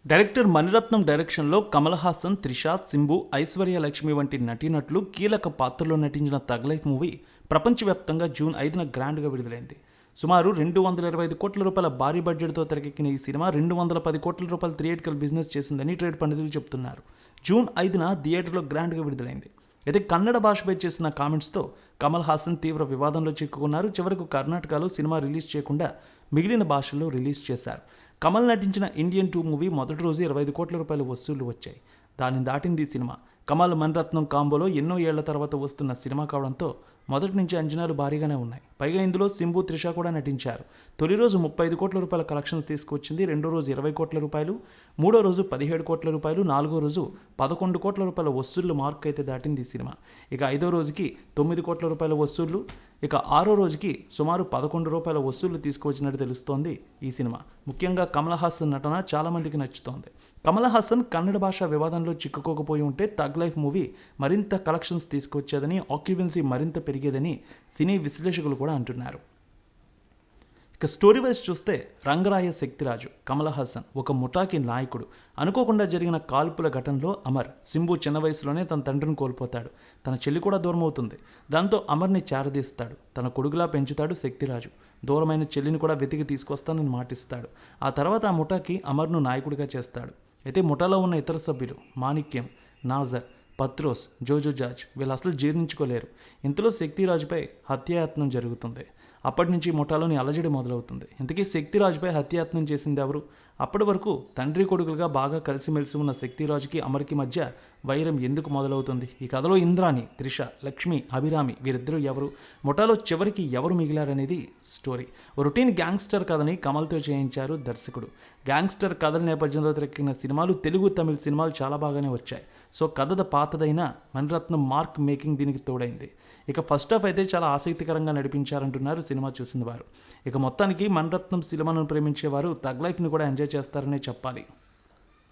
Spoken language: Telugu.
డైరెక్టర్ మణిరత్నం డైరెక్షన్లో కమల్ హాసన్, త్రిష, సింబు, ఐశ్వర్య లక్ష్మి వంటి నటీనటులు కీలక పాత్రలో నటించిన తగ్ లైఫ్ మూవీ ప్రపంచవ్యాప్తంగా జూన్ 5న గ్రాండ్గా విడుదలైంది. సుమారు 225 కోట్ల రూపాయల భారీ బడ్జెట్తో తెరకెక్కిన ఈ సినిమా 210 కోట్ల రూపాయల థియేటికల్ బిజినెస్ చేసిందని ట్రేడ్ పండితులు చెబుతున్నారు. జూన్ 5న థియేటర్లో గ్రాండ్గా విడుదలైంది. అయితే కన్నడ భాషపై చేసిన కామెంట్స్తో కమల్ హాసన్ తీవ్ర వివాదంలో చిక్కుకున్నారు. చివరకు కర్ణాటకలో సినిమా రిలీజ్ చేయకుండా మిగిలిన భాషల్లో రిలీజ్ చేశారు. కమల్ నటించిన ఇండియన్ 2 మూవీ మొదటి రోజు 25 కోట్ల రూపాయల వసూళ్లు వచ్చాయి. దాన్ని దాటింది ఈ సినిమా. కమల్ మణిరత్నం కాంబోలో ఎన్నో ఏళ్ల తర్వాత వస్తున్న సినిమా కావడంతో మొదటి నుంచి అంచనాలు భారీగానే ఉన్నాయి. పైగా ఇందులో సింబు, త్రిష కూడా నటించారు. తొలి రోజు 35 కోట్ల రూపాయల కలెక్షన్స్ తీసుకొచ్చింది. రెండో రోజు 20 కోట్ల రూపాయలు, మూడో రోజు 17 కోట్ల రూపాయలు, నాలుగో రోజు 11 కోట్ల రూపాయల వసూళ్లు మార్క్ అయితే దాటింది ఈ సినిమా. ఇక ఐదో రోజుకి 9 కోట్ల రూపాయల వసూళ్లు, ఇక ఆరో రోజుకి సుమారు 11 రూపాయల వసూళ్లు తీసుకువచ్చినట్టు తెలుస్తోంది ఈ సినిమా. ముఖ్యంగా కమల్ హాసన్ నటన చాలామందికి నచ్చుతోంది. కమల్ హాసన్ కన్నడ భాష వివాదంలో చిక్కుకోకపోయి ఉంటే తగ్ లైఫ్ మూవీ మరింత కలెక్షన్స్ తీసుకొచ్చేదని, ఆక్యుపెన్సీ మరింత పెరిగేదని సినీ విశ్లేషకులు కూడా అంటున్నారు. ఇక స్టోరీ వైజ్ చూస్తే రంగరాయ శక్తిరాజు, కమల్ హాసన్ ఒక ముఠాకి నాయకుడు. అనుకోకుండా జరిగిన కాల్పుల ఘటనలో అమర్, సింబు చిన్న వయసులోనే తన తండ్రిని కోల్పోతాడు. తన చెల్లి కూడా దూరం అవుతుంది. దాంతో అమర్ని చేరదీస్తాడు. తన కొడుకులా పెంచుతాడు శక్తిరాజు. దూరమైన చెల్లిని కూడా వెతికి తీసుకొస్తానని మాటిస్తాడు. ఆ తర్వాత ఆ ముఠాకి అమర్ను నాయకుడిగా చేస్తాడు. అయితే ముఠాలో ఉన్న ఇతర సభ్యులు మాణిక్యం, నాజర్, పత్రోస్, జోజో జార్జ్ వీళ్ళు అసలు జీర్ణించుకోలేరు. ఇంతలో శక్తిరాజుపై హత్యాయత్నం జరుగుతుంది. అప్పటి నుంచి ముఠాలోని అలజడి మొదలవుతుంది. ఇంతకీ శక్తిరాజుపై హత్యాయత్నం చేసింది ఎవరు? అప్పటి వరకు తండ్రి కొడుకులుగా బాగా కలిసిమెలిసి ఉన్న శక్తిరాజుకి అమర్కి మధ్య వైరం ఎందుకు మొదలవుతుంది? ఈ కథలో ఇంద్రాణి, త్రిష, లక్ష్మి, అభిరామి వీరిద్దరూ ఎవరు? ముఠాలో చివరికి ఎవరు మిగిలారనేది స్టోరీ. రొటీన్ గ్యాంగ్స్టర్ కథని కమల్తో చేయించారు దర్శకుడు. గ్యాంగ్స్టర్ కథల నేపథ్యంలో తెరకెక్కిన సినిమాలు తెలుగు, తమిళ సినిమాలు చాలా బాగానే వచ్చాయి. సో కథ పాతదైన మణిరత్నం మార్క్ మేకింగ్ దీనికి తోడైంది. ఇక ఫస్ట్ హాఫ్ అయితే చాలా ఆసక్తికరంగా నడిపించారంటున్నారు సినిమా చూసిన వారు. ఇక మొత్తానికి మణిరత్నం సినిమాను ప్రేమించేవారు తగ్ లైఫ్ని కూడా ఎంజాయ్ చేస్తారనే చెప్పాలి.